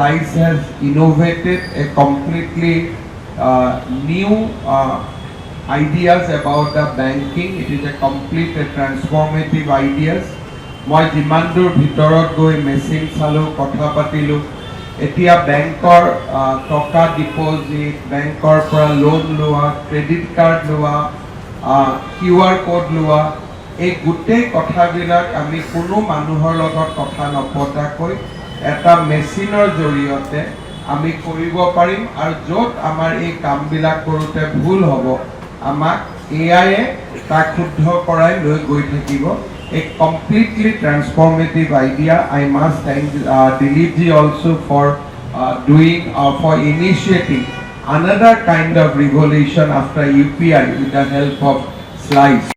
Slice has innovated a completely new ideas about the banking. It is a complete transformative ideas. মই যিমান দূৰ ভিতৰত গৈ machine চালোঁ, কথা পাতিলোঁ, এতিয়া বেংকৰ টকা ডিপজিট, বেংকৰ পৰা লোন লোৱা, ক্ৰেডিট কাৰ্ড লোৱা, QR কোড লোৱা, এই গোটেই কথাবিলাক আমি কোনো মানুহৰ লগত কথা নপতাকৈ এটা মেচিনৰ জৰিয়তে আমি কৰিব পাৰিম। আৰু য'ত আমাৰ এই কামবিলাক কৰোঁতে ভুল হ'ব, আমাক এআইয়ে তাক শুদ্ধ কৰাই লৈ গৈ থাকিব। A completely transformative idea. I must thank Dilip ji also for for initiating another kind of revolution after UPI with the help of Slice.